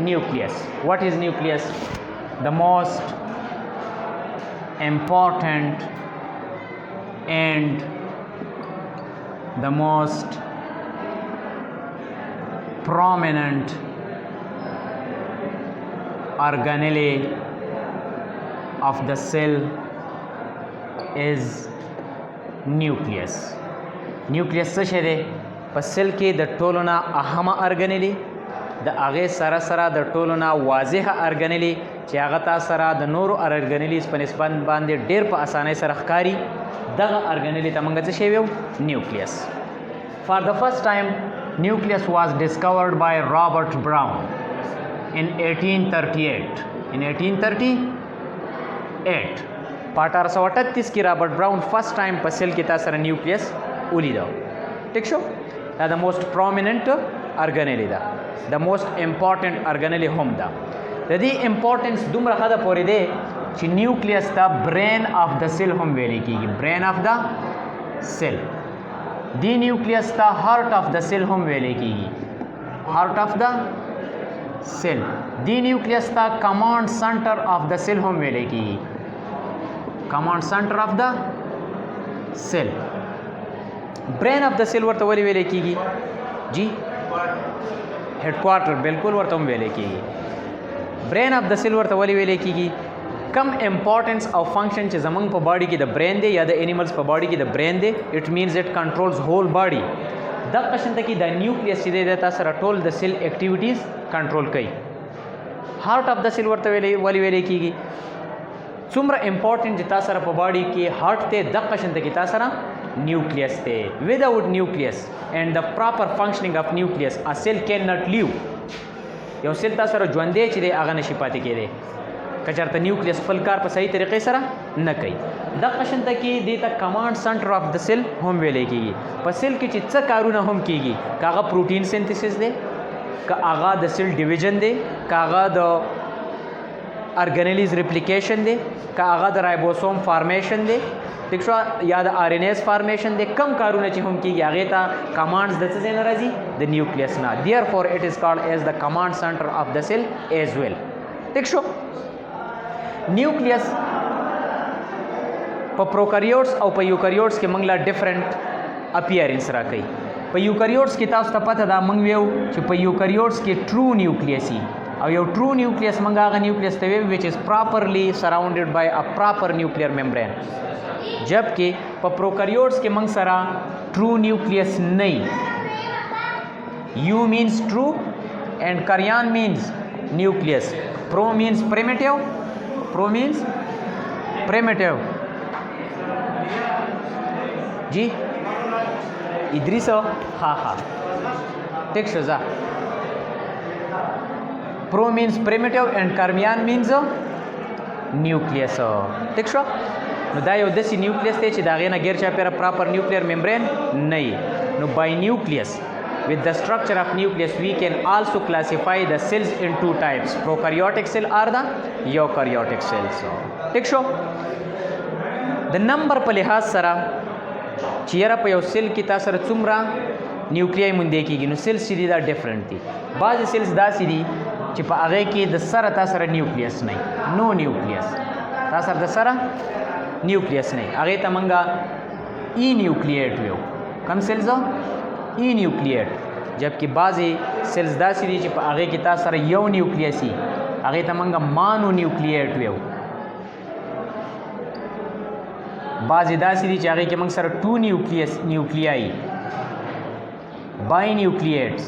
nucleus. What is nucleus? The most important and the most prominent organelle of the cell is nucleus. nucleus څه شی دی؟ په سل کې د ټولو نه اهمه ارګنلې د هغې سره سره د ټولو نه واضحه ارګنلې چې هغه تا سره د نورو ارګنلیز په نسبت باندې ډېر په اسانۍ سره ښکاري، دغه ارګنلې ته موږ څه شی ویو؟ نیوکلیس. For the first time, nucleus was discovered by Robert Brown in 1838. In 1838 په 1838 کې رابرټ براون فرست ټایم په سیل کې تاسو سره نیوکلیس ولیدو. ټیک شو؟ دا د موست پرومیننٹ ارګنلې ده، د موست امپورټنټ ارګنلې هم ده. د دې امپورټنس دومره ښه ده پورې دی چې نیوکلیس ته برین آف د سیل هم ویلې کېږي. برین آف د سیل. دی نیوکلیس ته هارت آف د سیل هم ویلې کېږي. هارت آف د سیل. دی نیوکلیس ته کمانډ سنټر آف د سیل هم ویلې کېږي. کمانډ سنټر آف د سیل. برین آف د سیل ورته ولې ویلې کېږي؟ جی هیډ کوارټر بالکل ورته هم ویلې کېږي. برین آف د سیل ورته ولې ویلې کېږي؟ کم امپورټنس او فنکشن چې زمونږ په باډي کې د برین دی یا د انیملز په باډي کې د برین دی، اټ مینز اټ کنټرولز هول باډي. دغه قسم ته کې د نیوکلیس چې دی د تاسو سره ټول د سیل اکټیویټیز کنټرول کوي. هارت آف د سیل ورته ولې ویلې کېږي؟ څومره امپورټنٹ چې تاسو سره په باډي کې هارت دی، دغه قسم ته کې تاسو سره nucleus دی. without nucleus and the proper functioning of nucleus a cell cannot live. یو سیل تاسو سره ژوندی چې دی هغه نشي پاتې کېدی که چېرته نیوکلیس خپل کار په صحیح طریقې سره نه کوي. دغه قسم ته کې دې ته کمانډ سنټر آف د سیل هم ویلی کېږي. په سیل کې چې څه کارونه هم کېږي، که هغه پروټین سینتھیسس دی، که هغه د سیل ډیویژن دی، که هغه د ارګنلیز ریپلیکیشن دی، که هغه د رایبوسوم فارمیشن دی، ٹھیک شو، یا د آر این ایز فارمیشن دی، کم کارونه چې هم کېږي هغې ته کمانډز د څه ځای نه راځي؟ د نیوکلیس نه. دیئر فور اٹ از کالډ ایز د کمانډ سنټر آف د سیل ایز ویل. ٹھیک شو. نیوکلیس په پروکاریوټس او په یوکاریوټس کې موږ لا ډفرنٹ اپیرنس را کوي. په یوکاریوټس کې تاسو ته پته ده موږ ویو چې په یوکاریوټس کې ټرو نیوکلیس او یو ټرو نیوکلیس موږ هغه نیوکلیس ته ویو which is properly surrounded by a proper nuclear membrane. جبکې په پروکاریوټس کې موږ سره ټرو نیوکلیس نه. یو مینس ټرو اینڈ کریان مینس نیوکلیس. پرو مینس پریمیټیو. پرو مینس پریمیټیو. جی ادریسو ها ها ٹھیک شو ځه. پرو مینس پریمیټیو اینڈ کارمیان مینس نیوکلیس. ٹھیک شو. نو دا یو داسې نیوکلیس دی چې د هغې نه غیر چاپېره پراپر نیوکلیر ممبرین نه وي. نو بای نیوکلیس with the structure of nucleus we can also classify the cells in two types, prokaryotic cell or the eukaryotic cells. ٹھیک شو. د نمبر په لحاظ سره چې یاره په یو سیل کې تاسو سره څومره نیوکلیای موندې کېږي، نو سیلز چې دي دا ډفرنټ دي. بعضې سیلز داسې دي چې په هغې کې د سره تاسو سره نیوکلیس نه وي. نو نیوکلیس تاسو سره د سره نیوکلیس نه وي، هغې ته موږ ای نیوکلیټ ویو. کم سیلز؟ ای نیوکلیټ. جبکې بعضې سیلز داسې دي چې په هغې کې تاسو سره یو نیوکلیس وي، هغې ته موږ مانو نیوکلیټ ویو. بعضې داسې دي چې هغې کې موږ سره ټو نیوکلیای بای نیوکلیټس.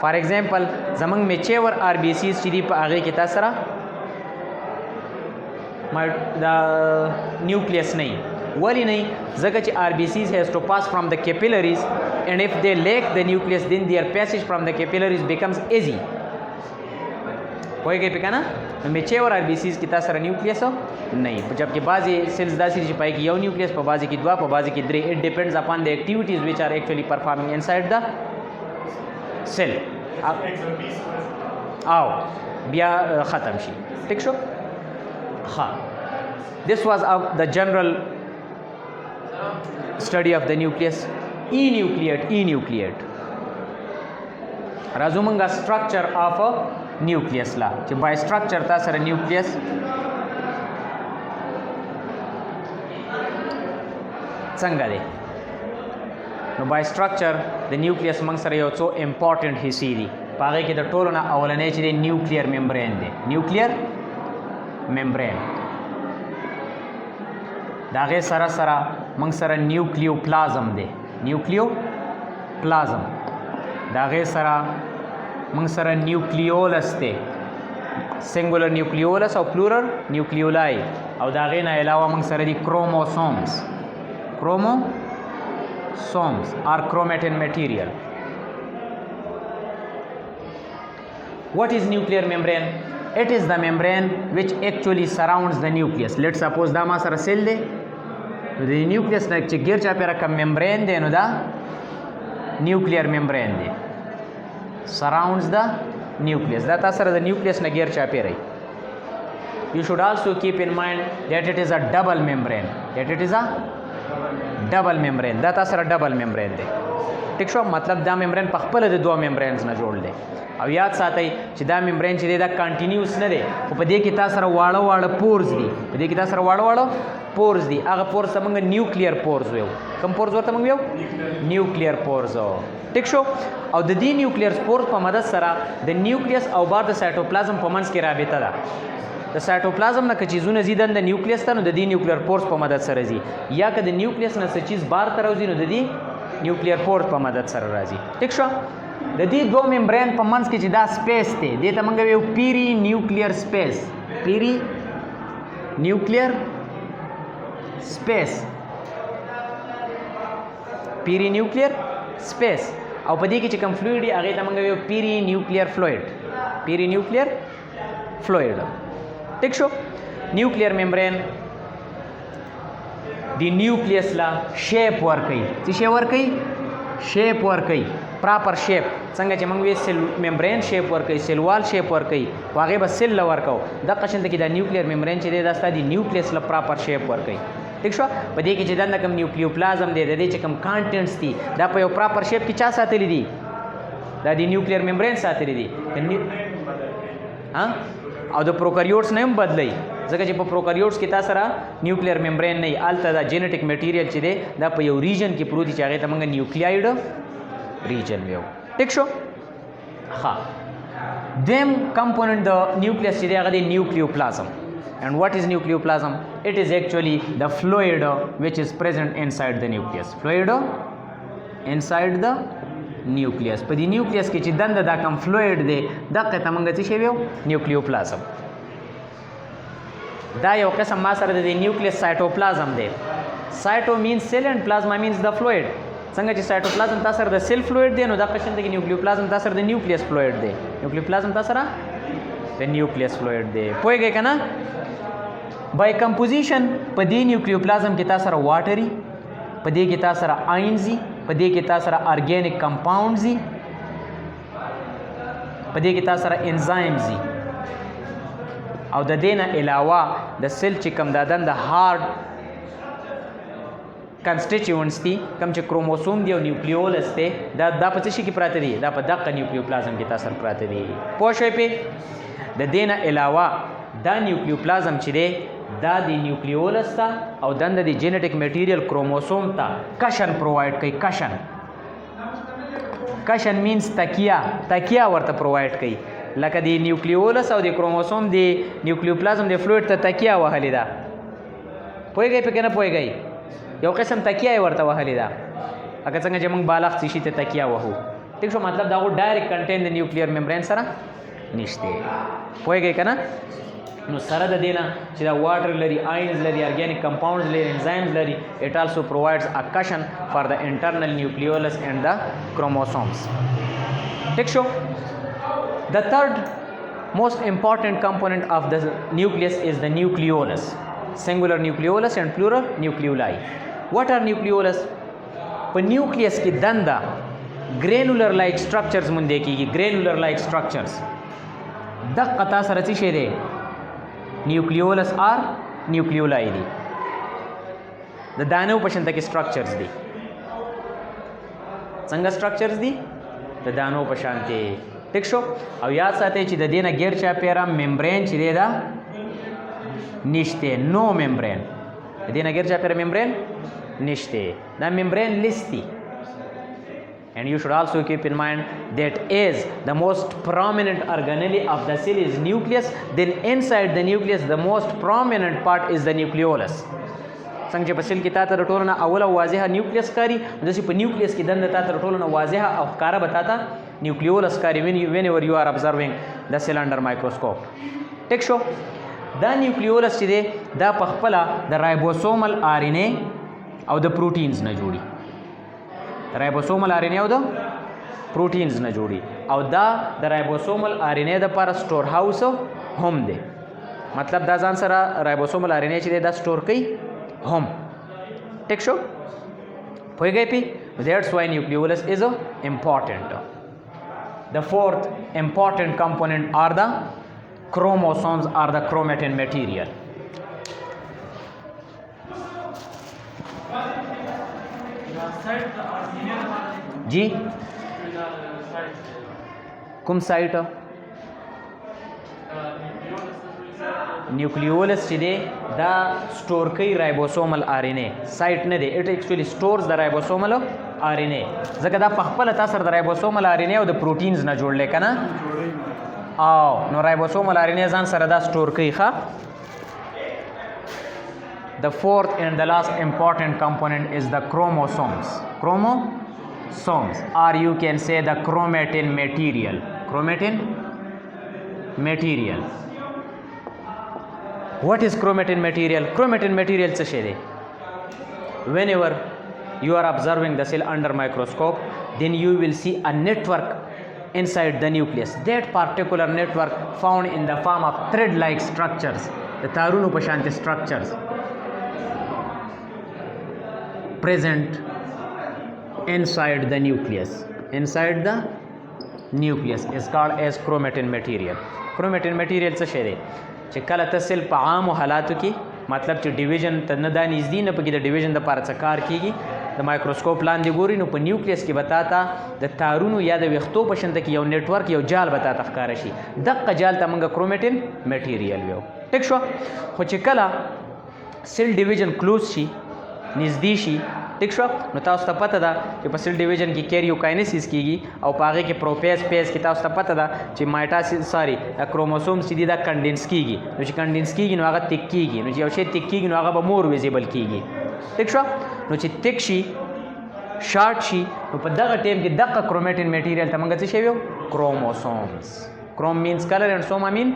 فار ایگزامپل زمونږ میچیور آر بی سیز چې دي په هغې کې تاسو سره دا نیوکلیس نه وي. ولې نه وي؟ ځکه چې آر بی سیز هیز ټو پاس فرام د کیپیلریز اینڈ اف دے لیک د نیوکلیس دین دیئر پیسیج فرام د کیپیلریز بیکمز ایزی. پوهېږئ پې که نه؟ نو میچیور آر بی سیز کې تاسو سره نیوکلیس نه وي. جبکې بعضې سیلز داسې دي چې پای کې یو نیوکلیس، په بعضې کې دوه، په بعضې کې درې. اټ ډیپینډز اپان د اکټیویټیز ویچ آر ایکچولی پرفارمینګ انسایډ د سیل. او بیا ختم شي. ٹھیک شو. ها this was the general study of the nucleus. E nucleate راځو مونږه structure of a nucleus لا چې by structure تاسو سره nucleus څنګه دی نو by structure د nucleus مونږ سره یو څو important حصې دي په هغې کې د ټولو نه اولنی چې دی nuclear membrane دی nuclear membrane د هغې سره سره مونږ سره nucleoplasm دی nucleoplasm د هغې سره مونږ سره nucleolus دی singular nucleolus او plural nucleoli او د هغې نه علاوه مونږ سره دي chromosomes are chromatin material. What is nuclear membrane? It is the membrane which actually surrounds the nucleus. Let's suppose دا ما سره سیل دی نو د نیوکلیس نه چې ګیر چاپېره کوم membrane دی نو دا nuclear membrane دی surrounds the nucleus. دا تاسو سره د نیوکلیس نه ګیر چاپېره. You should also keep in mind that it is a double membrane. ډبل ممبرین دا تاسو سره ډبل ممبرین دی ټیک شو مطلب دا ممبرین په خپله د دوه ممبرینز نه جوړ دی او یاد ساتئ چې دا ممبرین چې دی دا کانټینیوس نه دی خو په دې کې تاسو سره واړه واړه پورز دي پورز دي هغه پورز ته موږ نیوکلیر پورز ویو کوم پورز ورته موږ ویو نیوکلیر پورز ټیک شو او د دې نیوکلیر پورز په مدد سره د نیوکلیس او بار د سایټوپلازم په منځ کې رابطه ده د سایټوپلازم نه که چیزونه ځي دنده نیوکلیس ته نو د دې نیوکلیر پورس په مدد سره ځي یا که د نیوکلیس نه څه چیز بار ته راوځي نو د دې نیوکلیر پورس په مدد سره راځي ټیک شو د دې دوه ممبرین په منځ کې چې دا سپیس دی دې ته موږ ویو پیری نیوکلیر سپیس او په دې کې چې کوم فلویډ دی هغې ته موږ ویو پیری نیوکلیر فلویډ ټیک شو نیوکلیر ممبرین د نیوکلیس لا شیپ ورکوي څه شی ورکوي شیپ ورکوي پراپر شیپ څنګه چې موږ وی سیل ممبرین شیپ ورکوي سیل وال شیپ ورکوي خو هغې به سیل له ورکو دقه شانته کې دا نیوکلیر ممبرین چې دی دا ستا د نیوکلیس له پراپر شیپ ورکوي ټیک شو په دې کې چې دنده کوم نیوکلیوپلازم دی د دې چې کوم کانټینټس دي دا په یو پراپر شیپ کې چا ساتلی دي دا د نیوکلیر ممبرین ساتلی دي او د پروکاریوټس نه هم بدلی ځکه چې په پروکاریوټس کې تاسو سره نیوکلیر ممبرین نه وي هلته دا جینیټک میټیریل چې دی دا په یو ریجن کې پروت دی چې هغې ته موږ نیوکلیاید ریجن ویو ټیک شو ښه دویم کمپوننټ د نیوکلیس چې دی هغه دی نیوکلیوپلازم and what is nucleoplasm? It is actually the fluid which is present inside the nucleus. Fluid inside the nucleus. په دې نیوکلیس کې چې دنده دا کوم فلویډ دی دقه ته موږ څه شی ویو نیوکلیوپلازم دا یو قسم ما سره د نیوکلیس سایټوپلازم دی سایټو مینز سیل اینډ پلازما مینز د فلویډ څنګه چې سایټوپلازم تاسو سره د سیل فلویډ دی نو دا قسم دی نیوکلیوپلازم تاسو سره د نیوکلیس فلویډ دی نیوکلیوپلازم تاسو سره د نیوکلیس فلویډ دی پوهیږئ که نه بای کمپوزیشن په دې نیوکلیوپلازم کې تاسو سره واټري په دې کې تاسو سره آینز دي په دې کې تاسو سره ارګینیک کمپاونډز دي په دې کې تاسو سره انزایمز دي او د دې نه علاوه د سیل چې کوم دا دنده هارډ کنسټیچوئنټس دي کوم چې کروموسوم دی او نیوکلیولس دی دا په څه شي کې پراته دي دا په دقه نیوکلیوپلازم کې تاسو سره پراته دي پوه شوئ پې د دې نه علاوه دا نیوکلیوپلازم چې دی دا د نیوکلیولس ته او دنده د جینیټک میټیریل کروموسوم ته کشن پرووایډ کوي کشن مینز تکیه ورته پرووایډ کوي لکه د نیوکلیولس او د کروموسوم د نیوکلیوپلازم د فلویډ ته تکیه وهلې ده پوهیږئ پکې نه پوهیږئ یو قسم تکیه یې ورته وهلې ده لکه څنګه چې موږ بالغ څه شي ته تکیه وهو ټیک شو مطلب دا هغو ډایرکټ کنټین د نیوکلیر ممبرین سره نشته پوهیږئ که نه نو سره د دې نه چې دا واټر لري آینز لري ارګینیک کمپاونډز لري انزایمز لري اټ آلسو پرووایډز ا کشن فار د انټرنل نیوکلیولس اینڈ د کروموسومز ټیک شو The third most important component of the nucleus is the nucleolus. Singular nucleolus and plural nucleoli. What are nucleolus? په nucleus کې دنده granular like structures مونږ کېږي granular like structures. دقه تا سره څه شی دی nucleolus or nucleoli دي د دانو په شنته کې structures دي څنګه structures دي د دانو په شانتي. ټیک شو. او یاد ساتئ چې د دې نه غیر چاپیره ممبرین چې دی دا نشته، نو ممبرین. د دې نه غیر چاپیره ممبرین نشته، دا ممبرین لیس دی. And you should also keep in mind that as the most prominent organelle of the cell is nucleus, then inside the nucleus the most prominent part is the nucleolus. څنګه چې په سیل کې تاسو د ټولو نه اوله واضحه نیوکلیس کاری، داسې په نیوکلیس کې دنده تاسو د ټولو نه واضحه او ښکاره به تاسو نیوکلیولس کاری whenever you are observing the cell under microscope. ټیک شو. دا نیوکلیولس چې دی دا په خپله د رایبوسومل RNA او د پروټینز نه جوړي. رایبوسومل RNA او د پروټینز نه جوړي، او دا د رایبوسومل RNA د لپاره سټور هاوس هم دی. مطلب دا ځان سره رایبوسومل RNA چې دی دا سټور کوي هم. ټیک شو. پوهیږئ پی. That's why nucleolus is important. The fourth important component are the chromosomes or the chromatin material. Ji کوم سایټ نیوکلیولس چې دی دا سټور کوي رایبوسومل RNA. سایټ نه دی، اټ ایکچولی سټورز د رایبوسومل RNA. ځکه دا په خپله تا سره د رایبوسومل RNA او د پروټینز نه جوړلی که نه، او نو رایبوسومل RNA ځان سره دا سټور کوي. ښه. The fourth and the last important component is the chromosomes. Chromosomes, or you can say the chromatin material. Chromatin material. What is chromatin material? Chromatin material څه شی دی؟ Whenever you are observing the cell under microscope, then you will see a network inside the nucleus. That particular network found in the form of thread-like structures. The تارونو په شانتي structures present inside the nucleus. Inside the nucleus is called as chromatin material. Chromatin material څه شی دی؟ چې کله ته سیل په عامو حالاتو کې، مطلب چې ډیویژن ته نه دا نږدې نه پکې د ډیویژن دپاره څه کار کېږي، د مایکروسکوپ لاندې ګوري، نو په نیوکلیس کې به تا ته د تارونو یا د ویښتو په شنته کې یو نیټورک، یو جال به تا ته ښکاره شي. دقه جال ته موږ کرومیټین میټیریل ویو. ټیک شو. خو چې کله سیل ډیویژن کلوز شي، نږدې شي، ټیک شو، نو تاسو ته پته ده چې په سیل ډیویژن کې کیریوکاینسیس کېږي، او په هغې کې پروپیز پیز کې تاسو ته پته ده چې مایټاسیس کروموسومز چې دي دا کنډینس کېږي. نو چې کنډینس کېږي نو هغه تک کېږي، نو چې یو شی تک کېږي نو هغه به مور ویزیبل کېږي. ټیک شو. نو چې تک شي، شارټ شي، نو په دغه ټیم کې دغه کرومیټین میټیریل ته موږ څه شی ویو؟ کروموسومز. Chrome means color and soma mean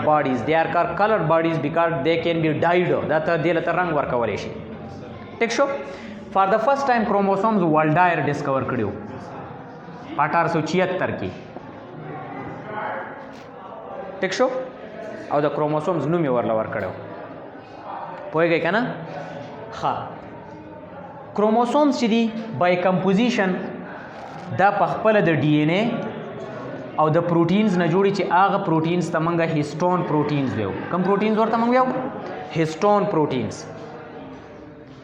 bodies. They are called colored bodies because they can be dyed. دا ته دې لته رنګ ورکولی شي. ټیک شو. For the first time chromosomes والډایر ډسکور کړیو په 1876 کې. ټیک شو. او د کروموسومز نوم یې ورله ورکړی و. پوهېږئ که نه؟ ښه. کروموسومز چې دي بای کمپوزیشن دا په خپله د DNA او د پروټینز نه جوړي، چې هغه پروټینز ته موږ هیسټون پروټینز ویو. کوم پروټینز ورته موږ ویو؟ هیسټون پروټینز.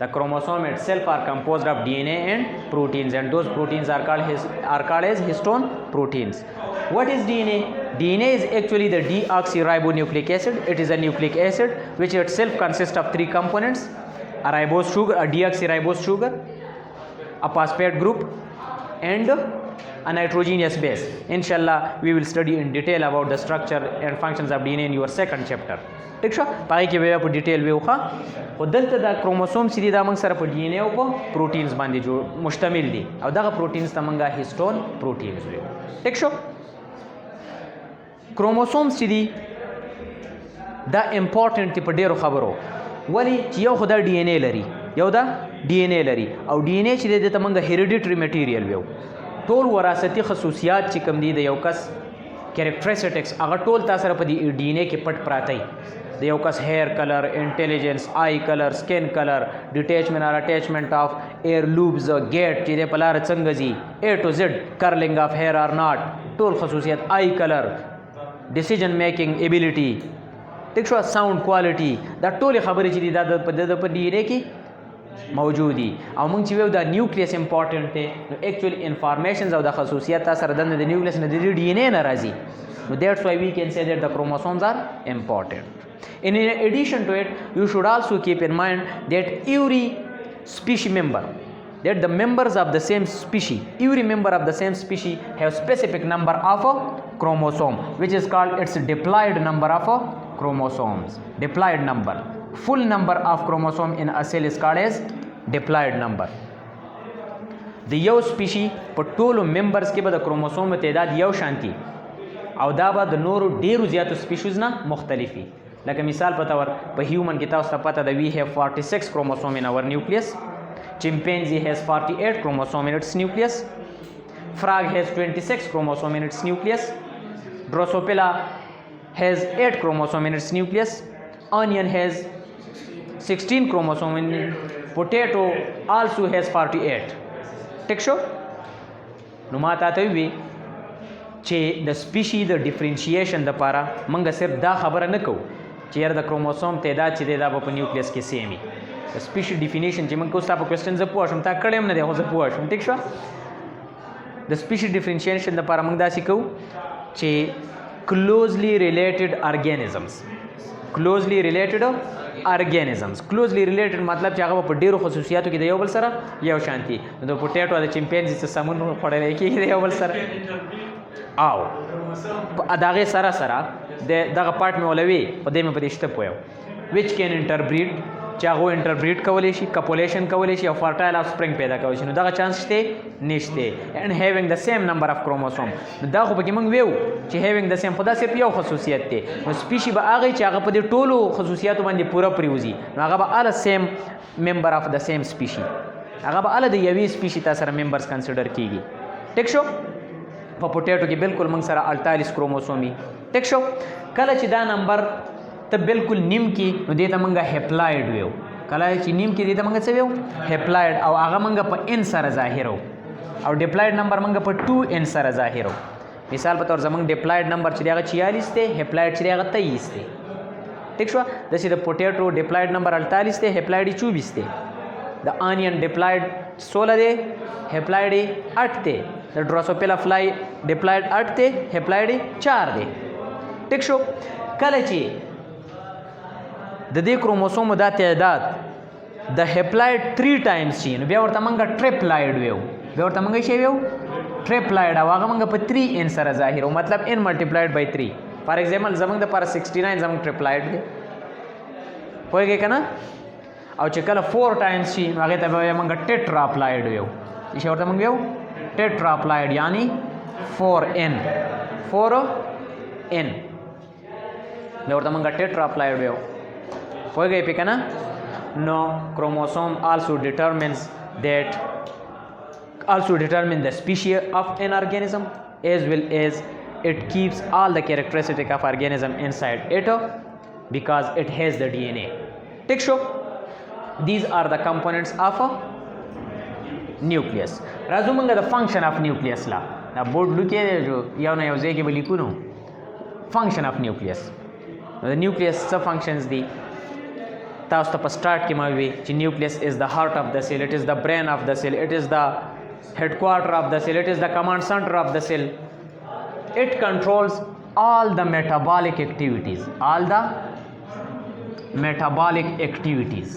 The chromosome itself are composed of DNA and proteins, and those proteins are called as histone proteins. What is DNA? DNA is actually the deoxyribonucleic acid. It is a nucleic acid which itself consists of three components: a ribose sugar, a deoxyribose sugar, a phosphate group, and a nitrogenous base. Inshallah, we will study in detail about the structure and functions of DNA in your second chapter. ٹھیک شو. پای کې به په ډیټیل ویوخه. خو دلته دا کروموسوم چې دي دا موږ سره په DNA او په پروټینز باندې مشتمل دي، او دغه پروټینز ته موږ هیسټون پروټینز ویو. ټیک شو. کروموسومز چې دي دا امپورټنټ دي په ډیرو خبرو. ولی چې یو خو دا DNA لري، یو دا DNA لري، او DNA چې دی دته موږ هیریډیټري میټیریل ویو. ټول وراثتي خصوصیات چې کوم دي د یو کس کیریکټریسټکس هغه ټول تاسو سره په DNA کې پټ پراته دي. د یو کس هیر کلر، انټیلیجنس، آی کلر، سکن کلر، ډیټیچمنٹ اور اٹیچمنٹ آف ایر لوبز، گیٹ چې د پلار څنګه زی، A to Z، کرلنگ آف هیر اور ناٹ، ټول خصوصیت، آی کلر، ډیسیژن میکنګ ایبیلیټي، ټیک شو، ساوند کوالټي، دا ټول خبرې چې دي دا په DNA کې موجود دي او موږ چې ویو دا نیوکلیس امپورټنٹ دی نو اکچولی انفارمیشنز او د خصوصیات سره د نیوکلیس نه د ډي ان اے نه راځي نو دیټس وای وی کین سے دیٹ د chromosomes are important in addition to it you should also keep in mind that every species member that the members of the same species every member of the same species have specific number of chromosome which is called its diploid number of chromosomes diploid number full number of chromosome in a cell is called as diploid number د یو سپیشي په ټولو ممبرز کې به د کروموسوم تعداد یو شانتي او دا به د نورو ډیرو زیاتو سپیشیز نه مختلف وي لکه مثال په تور په هیومن کې تاسو ته پته ده we have 46 chromosome in our nucleus chimpanzee has 48 chromosome in its nucleus frog has 26 chromosome in its nucleus drosophila has 8 chromosome in its nucleus onion has 16 chromosome in potato also has 48 ټیک شو نو ما ته وی چې د سپیشي د ډیفرنشیشن لپاره موږ صرف دا خبره نه کوو چې یاره د کروموسوم تعداد چې دی دا به په نیوکلیس کې سیم وي د سپیشي ډیفینیشن چې موږ کوو ستا په کوېسچن زه پوه شوم تا کړی هم نه دی خو زه پوه شوم ټیک شوه د سپیشي ډیفرنشیشن لپاره موږ داسې کوو چې کلوزلی ریلیټډ ارګانیزمز کلوزلی ریلیټډ ارګانیزمز کلوزلی ریلیټډ مطلب چې هغه په ډیرو خصوصیاتو کې د یو بل سره یو شانتي د پوټیټو د چمپینزي څخه سمون خوړلی کېږي د یو بل سره او په دغې سره سره دغه پارټ مې ولوي په دې مې په دې شته پوهیم وچ کین انټربریډ چې هغه انټربریډ کولی شي کپولیشن کولی شي او فرټایل آف سپرنګ پیدا کولی شي نو دغه چانس شته نشته اینډ هیوینګ د سیم نمبر اف کروموسوم نو دا خو پکې موږ ویو چې هیوینګ د سیم خو دا صرف یو خصوصیت دی نو سپیشي به هغه چې هغه په دې ټولو خصوصیاتو باندې پوره پریوزي نو هغه به اله سیم ممبر اف د سیم سپیشي هغه به اله د یوې سپیشي تا سره ممبرز کنسیډر کیږي ټیک شو په پوټیټو کې بالکل موږ سره 48 کروموسوم وي ټیک شو کله چې دا نمبر ته بالکل نیم کې نو دې ته موږ هیپلاید ویو کله چې نیم کې دې ته موږ څه ویو هیپلاید او هغه موږ په ان سره ظاهرو او ډیپلاید نمبر موږ په 2 ان سره ظاهرو مثال په تور زموږ ډیپلاید نمبر چې هغه 46 دی هیپلاید چې هغه 23 دی ټیک شو داسې د پوټیټو ډیپلاید نمبر 48 دی هیپلاید 24 دی د انین ډیپلاید 16 دی هیپلاید 8 دی د ډروسوپیلا فلای ډیپلاید 8 دی هیپلاید 4 دی ټیک شو کله چې د دې کروموسوم دا تعداد د هیپلاید 3 ټایمز شي نو بیا ورته موږ ټریپلاید ویو بیا ورته موږ شی ویو ټریپلاید او هغه موږ په 3 ان سره ظاهرو مطلب ان ملټیپلاید بای 3 فار ایگزامپل زموږ د پر 69 زموږ ټریپلاید دی پوهیږئ که نه او چې کله 4 ټایمز شي نو هغې ته به موږ ټیټراپلاید ویو چې ورته موږ ویو ټیټراپلاید یعنی 4n 4n بیا ورته موږ ټیټراپلاید ویو پوهیږئ پې که نه نو chromosome also determines the species of an organism as well as it keeps all the characteristic of organism inside it because it has the DNA ٹھیک شو these are the components of a nucleus راځو موږ د function of nucleus لا دا بورډ لیکې جو یو نه یو ځای کې به لیکو نو function of nucleus د nucleus څه functions دي تاسو ته په سٹارټ کې ما وی چې نیوکلیس از د هارت اف د سیل اٹ از د برین اف د سیل اٹ از د هیډ کوارټر اف د سیل اٹ از د کمانډ سنټر اف د سیل اٹ کنټرولز all the metabolic activities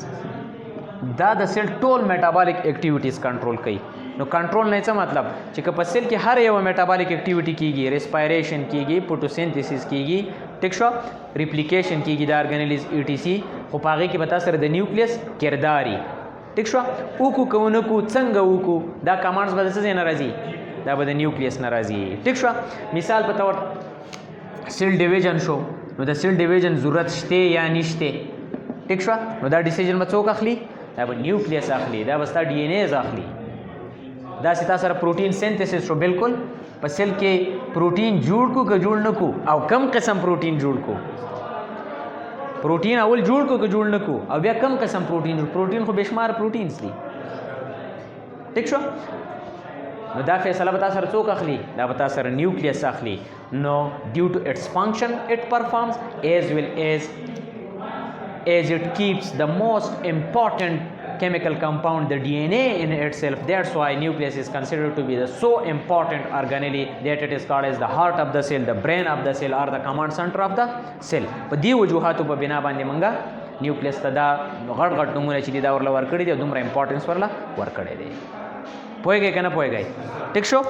دا د سیل ټول میټابولیک اکټیویټیز کنټرول کوي نو کنټرول نه څه مطلب چې که په سیل کې هر یو میټابولیک اکټیویټي کیږي ریسپایریشن کیږي فوټوسینتھیسس کیږي ټیک شو ریپلیکیشن کیږي د ارګانیلز ای ټی سی خو په هغې کې به تا سره د نیوکلیس کرداري ټیک شو وکړو که ونه کړو څنګه وکړو دا کمانډز به د څه ځای نه راځي دا به د نیوکلیس نه راځي ټیک شو مثال په تور سیل ډیویژن شو نو د سیل ډیویژن ضرورت شته یا نشته ټیک شو نو دا ډیسیژن به څوک اخلي دا به نیوکلیس اخلي دا به ستا ډي ان ایز اخلي داسې تا سره پروټین سینتھیسس شو بالکل په سیل کې پروټین جوړ کو که جوړ نه کو او کم قسم پروټین جوړ کو پروټین اول جوړ کو که جوړ نه کو او بیا کم قسم پروټین جوړ پروټین خو بشمار پروټینز دي ټیک شو نو دا فیصله به تا سره څوک اخلي دا به تا سره نیوکلیس اخلي نو ډیو ټو اټس فنکشن اٹ پرفارمز as it keeps the most important chemical compound, the DNA in itself. That's why nucleus is considered to be the so important organelle that it is called as the heart of the cell, the brain of the cell, or the command center of the cell. په دې وجوهاتو په بنا باندې مونږه نیوکلیس ته دا غټ غټ نومونه چې دي دا ورله ورکړي دي، دومره امپورټنس ورله ورکړی دی. پوهېږئ که نه پوهېږئ؟ ټیک شو.